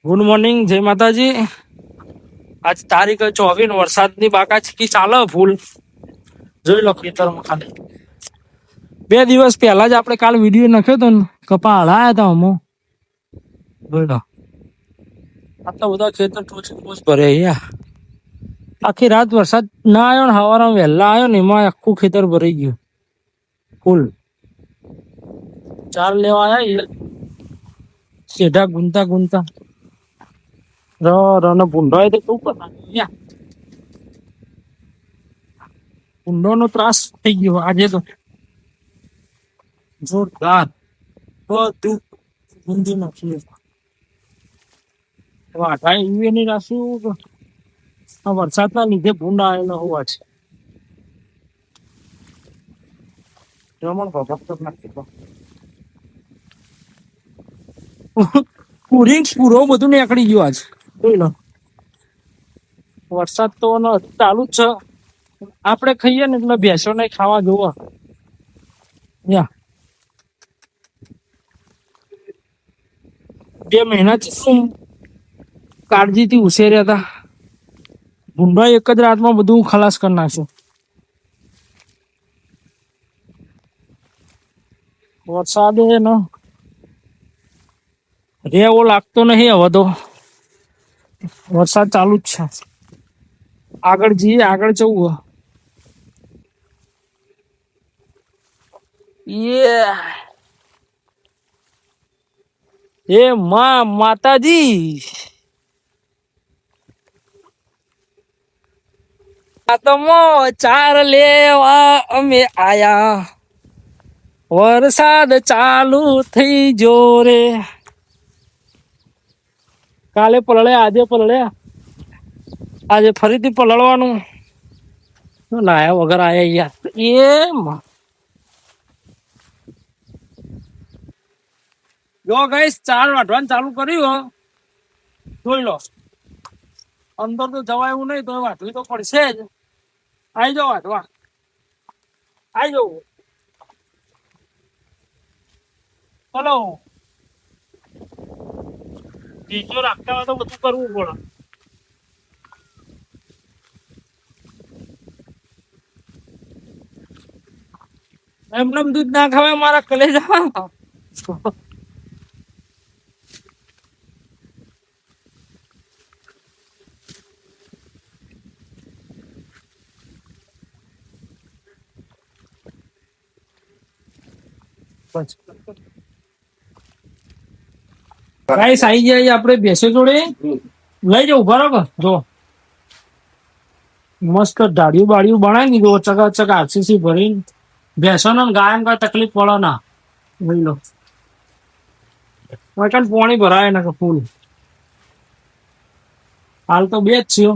Good morning, જય માતાજી. આજ તારીખ 24 વરસાદની બાકાચીકી ચાલે ફૂલ. જોઈ લો ખેતરમાં ખાલી 2 દિવસ પહેલા જ આપણે કાલ વિડીયો નાખ્યો હતો ને, કપા હળાયા હતા અમો. જોઈ લો આટલા બધા ખેતર ટોચ ભરે અહીંયા. આખી રાત વરસાદ ના આવ્યો ને સવારમાં વહેલા આવ્યો ને એમાં આખું ખેતર ભરાઈ ગયું ફૂલ. ચાર લેવા આવ્યા સીધા ગુંતા રનો ભૂંડો તો શું કરતા, ભૂંડો નો ત્રાસ થઈ ગયો આજે તો જોરદાર. બધું ગુંજી નાખ્યું. વાઠા એવી નહીં રાખ્યું. આ વરસાદના લીધે ભૂંડ આવેલો હોવા છે. પૂરો બધું નીકળી ગયું આજ. જોઈ લો વરસાદ તો ચાલુ જ છે. આપણે ખાઈએ ને એટલે ભેંસો ને ખાવા જોવા. 2 મહિનાથી શું કાળજીથી ઉછેર્યા હતા. ભૂંડા એક જ રાતમાં બધું ખલાસ કરી નાખ્યું. વરસાદ એનો રેવો લાગતો નહીં. હવે તો વરસાદ ચાલુ જ છે. આગળ જઈએ, આગળ જવું. એ માતાજી, આતમો ચાર લેવા અમે આયા. વરસાદ ચાલુ થઈ જોરે. કાલે પલળે, આજે પલળે, આજે ફરીથી પલળવાનું. લાયા વગર આયા યાર. જો ગાઈસ 4 વાઢવાનું ચાલુ કર્યું. જોઈ લો અંદર તો જવાય એવું નહીં, તો વાઢવી તો પડશે જ. આઈ જાઓ વાઢવા, આઈ જાઓ. ચલો બીજો રાખતા હોય તો બધું કરવું પડે. એમને દૂધ ના ખાવે મારા કલેજા. ગાઈસ આવી જાય આપણે ભેંસો જોડે લઈ જાવ. બરાબર, જો મસ્ત ઢાળિયું બાળિયું બનાવી દીધું ચકાચક આરસીસી ભરીને. ભેંસો ને ગાયન કઈ તકલીફ પડે ના. જોઈ લો પાણી ભરાય ને ફૂલ. હાલ તો 2 જ છે.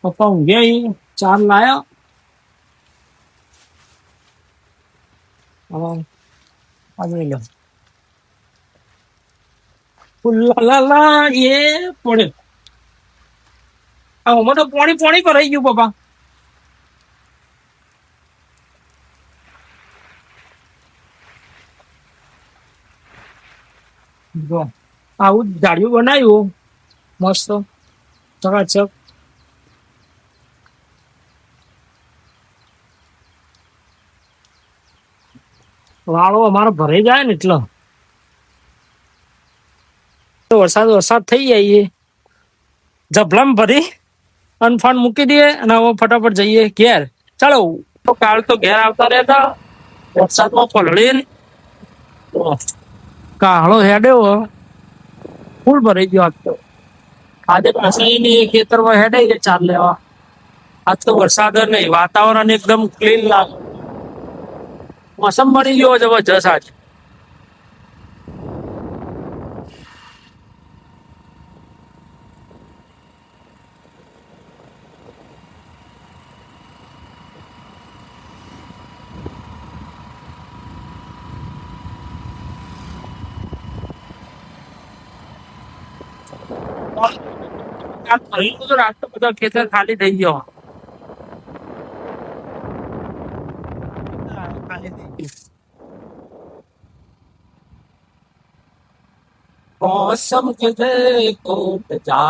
પપ્પા ઊંઘ્યા, 4 લાયા. જોઈ લો ફૂલ્લા એ પડે. આમાં તો પાણી ભરાઈ ગયું પપ્પા. જો આવું ઝાડિયું બનાવ્યું મસ્ત ચકાચક. વાળો અમારો ભરાઈ જાય ને એટલે વરસાદ થઈ જાય. જબલામ ભરી અનફાન મૂકી દઈએ અને હવે ફટાફટ જઈએ ઘેર. ચાલો કાલ તો ઘેર આવતા રહેતા વરસાદમાં પલળીને. કાળો હેડ્યો ફૂલ ભરાઈ ગયો. આજ તો આજે પાછળ ખેતરમાં હેડાઈ ગયા 4 લેવા. આજ તો વરસાદ નહીં, વાતાવરણ એકદમ ક્લીન લાગે. મોસમ બની ગયો જબરજસ્ત આજ. રાત બધા ખેતર ખાલી થઈ ગયો. मौसम के देखो जा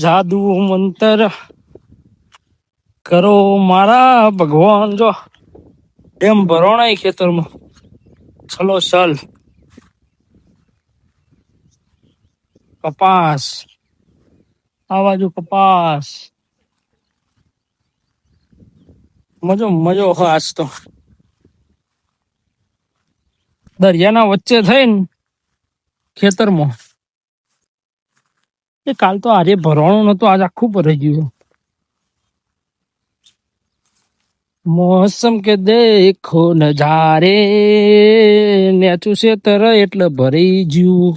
जादू मंतर કરો મારા ભગવાન. જો એમ ભરોણાય ખેતરમાં ચલો ચલ. કપાસ આ બાજુ કપાસ મજો મજો હ આજ તો દરિયાના વચ્ચે થઈને ખેતરમાં. એ કાલ તો આજે ભરવાનું નતું, આજ આખું ભરાઈ ગયું. મોસમ કે દેખો નજારે નેચું છે તર એટલે ભરાઈ ગયું.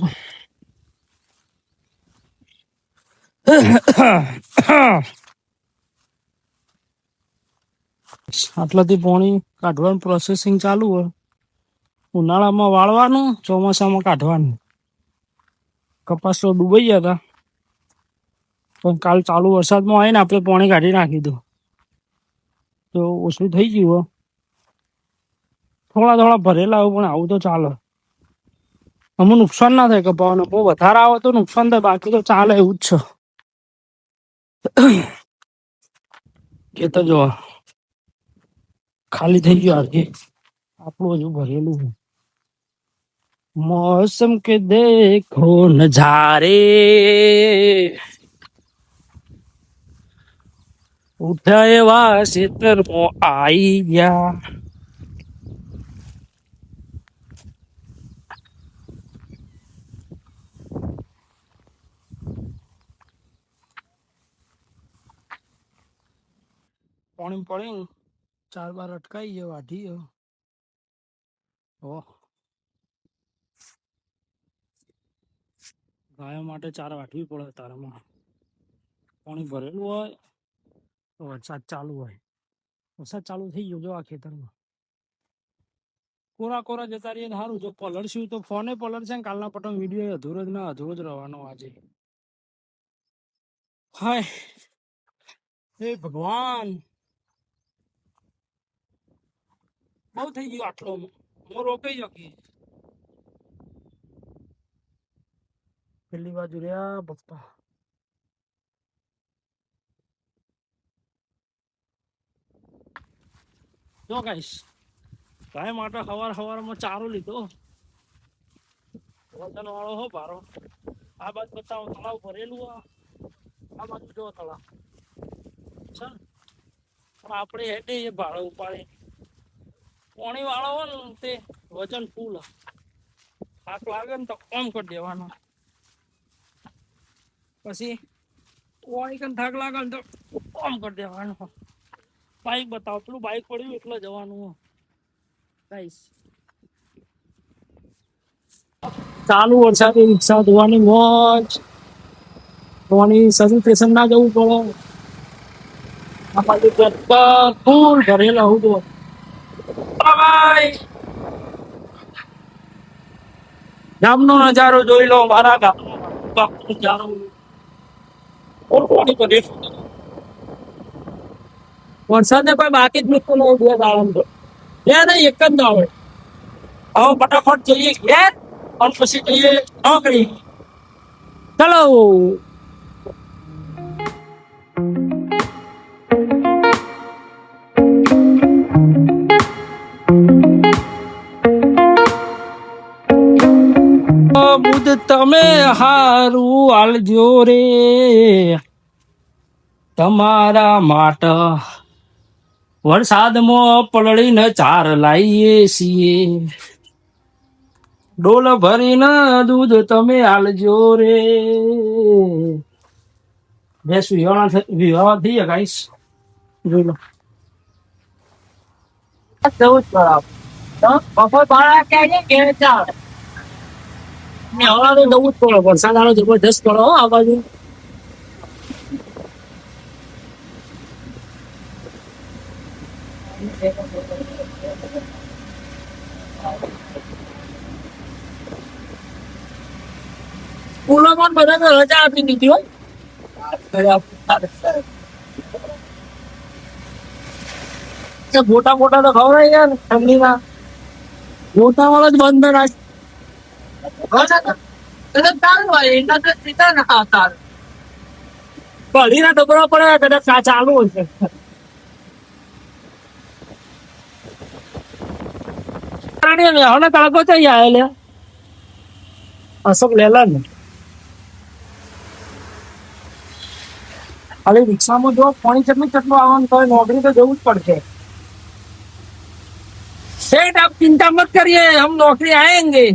આટલાથી પાણી કાઢવાનું પ્રોસેસિંગ ચાલુ હોય. ઉનાળામાં વાળવાનું, ચોમાસામાં કાઢવાનું. કપાસ તો ડૂબાઈ ગયા હતા, પણ કાલ ચાલુ વરસાદમાં આવીને આપણે પાણી કાઢી નાખી દઉં તો ઓછું થઈ ગયું હોય. થોડા થોડા ભરેલા હોય પણ આવું તો ચાલે. અમુક નુકસાન ના થાય કપાવાને. બહુ વધારે આવે તો નુકસાન થાય, બાકી તો ચાલે એવું જ છે. એ તો જો ખાલી થઈ ગયું આજે, આપણું હજુ ભરેલું. मौसम के देखो नजारे उठा एवा क्षेत्રમાં आई ગયા. પાણી પડી 4 બાર અટકાઈ ગયો વાઢી ગયો. ગાયો માટે ચાર વાઢવી પડે. તારામાં પાણી ભરેલું હોય તો વરસાદ ચાલુ હોય. વરસાદ ચાલુ થઈ ગયો જો આ ખેતરમાં. કોરા કોરા જતા રહીએ સારું. જો પલળશું તો ફોને પલળ છે ને કાલના પટમ વિડીયો અધૂરો જ ના અધૂરો જ રહેવાનો આજે. હાય હે ભગવાન, બહુ થઈ ગયું આટલો. હું રોકાઈ શકી. પેલી બાજુ રહ્યા પપ્પા. જો ગાઈસ, ગાય માટે સવાર સવારમાં ચારો લીધો. વજન વાળો હો ભારો. આ બાજુ બતાવો તળાવ ભરેલું. આ બાજુ જો તળાવ છે. પણ આપણે હેડે એ ભાડો ઉપાડે. પાણી વાળો હોય ને તે વજન ફૂલ. થાક લાગે ને તો કમ કરી દેવાનો. પછી પાણી કન થાક લાગે ને તો કમ કરી દેવાનો. બાઈક બતાવો. પેલું બાઈક પડ્યું એટલે જવાનું. ગાઈસ ચાલુ વરસાદે રિક્ષા ધોવાની મોજ. ધોવાની સર્વિસ સ્ટેશન ના જવું પડે. આ બાજુ ફૂલ ભરેલા હું તો ગામનો નજારો જોઈ લો. મારા ગામનો નજારો. વરસાદ ને કોઈ બાકી જ મૂકતું નહીં. 2 દાડા બે નહીં, એક જ ના હોય. હવે ફટાફટ જઈએ ઘેર અને પછી જઈએ નોકરી. ચલો. બુધ તમે હારું આલજો રે તમારા માટે. વરસાદમાં પલળીને ચાર લાવીએ છીએ. ડોલ ભરીને દૂધ તમે આલજો રે. ભેંસ વિવાહ થઈ ગયા ગાઈસ, જોઈ લો. જવું જ પડે આપણે. તો બપોર 12 વાગે કે ચાલે ને હવા તો જવું જ પડે. વરસાદ આનો જબરદસ્ત પડે હો આ બાજુ. સ્કૂલોમાં બધા રજા આપી દીધી હોય. મોટા મોટા તો ખવડાય યાર ઠંડીમાં. મોટા વાળા જ બંધ રાખ. પડીના ટબરા પડે કદાચ ચાલુ હશે. હવે તડકો થઈ જાય અશોક લેલા ને ખાલી રિક્ષામાં જો પાણી ચટલું આવવાનું તો નોકરી તો જવું જ પડશે. सेठ आप चिंता मत करिए, हम नौकरी आएंगे.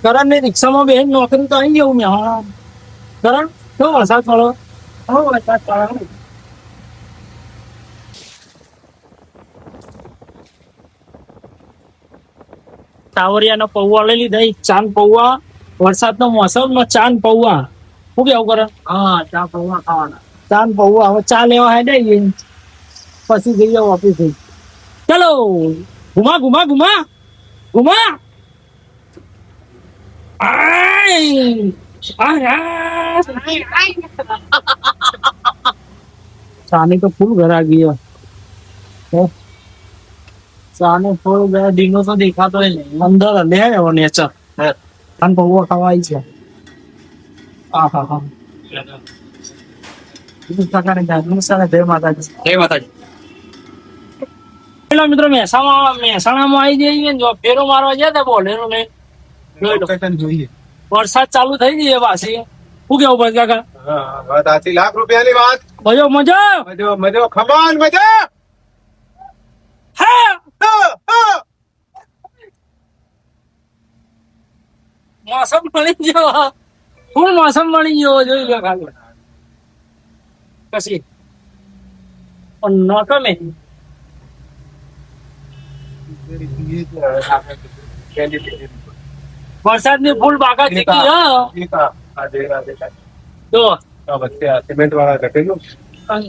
કરણ ની રિક્ષામાં બેન નોકરી તો આવી જવું મેં. હા કરણ કેવો વરસાદ પડો? વરસાદ પડો. ટાવરિયાનો પૌવા લઈ લીધા. ચાંદ પૌવા વરસાદનો મોસમ ચાંદ પૌવા. શું કેવું કરે? હા ચા પૌવા ખાવાના. ચાંદ પૌવા. હવે ચા લેવા હેડે પછી જઈએ ઓફિસ. ચલો ઘુમા ઘુમા ઘુમા ઘુમા. ચાની તો ફૂલ ઘર આ ગયો. ચાને ફૂલ ઘર ડીંગો તો દેખાતો નહીં. અંદર લે આવ્યો નેચર. ચાન પૌવા ખવાય છે. હા હા હા. મિત્રો મહેસાણામાં આવી જઈએ ને ફેરો મારવા ગયા હતા બોલેરો ને. વરસાદ ચાલુ થઈ ગઈ પાછી. શું કેવું ભાઈ કાકા? ₹80 લાખની વાત. મજો મજો મજો મજો ખમાન મજો. હા મોસમ મળી ગયો. ફૂલ મોસમ મળી ગયો. જોઈ લો ખાલી પછી નોકમે વરસાદની ફૂલ બાકા ચીકી. તો સિમેન્ટ વાળા ઘટેલું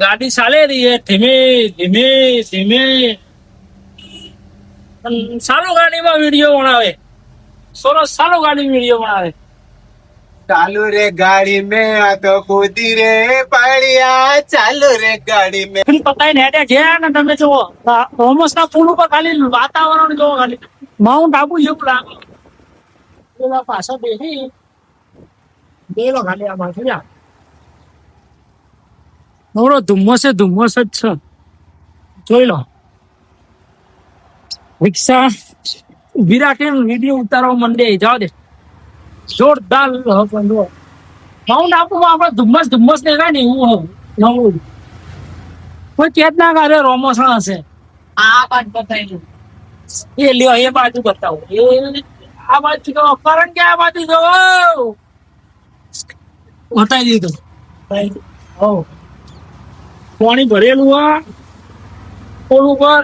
ગાડી ચાલે રહી है ધીમે ધીમે ધીમે. સારો ગાડીમાં વિડીયો બનાવે. સારો ગાડી વિડીયો બનાવે. ચાલુ રે ગાડી મેં તો કૂદી રે પાડિયા. ચાલુ રે ગાડી મેં પતાઈ ને હેડે ગયા ને તમે જુઓ રોમસ ના પુલ ઉપર ખાલી વાતાવરણ જોવો. ખાલી માઉન્ટ આબુ જેવું લાગે. પેલા પાછળ બેસી બેલો ખાલી આ બાજુ નવરો ધુમ્મસ જ છે. જોઈ લો રિક્ષા ઉભી રાખે વિડીયો ઉતારવા માંડે. જાવ દે જોરદાર. માઉન્ટ આબુમાં આપડે ધુમ્મસ દેખાય ને એવું નવું. કોઈ ચેત ના કરે રોમોસણ હશે. આ બાજુ બતાવી એ લ્યો એ બાજુ બતાવો. આ બાજુ તો કરણ કે આ બાજુ જો બતાવી દીધું. પાણી ભરેલું આ પોલ ઉપર.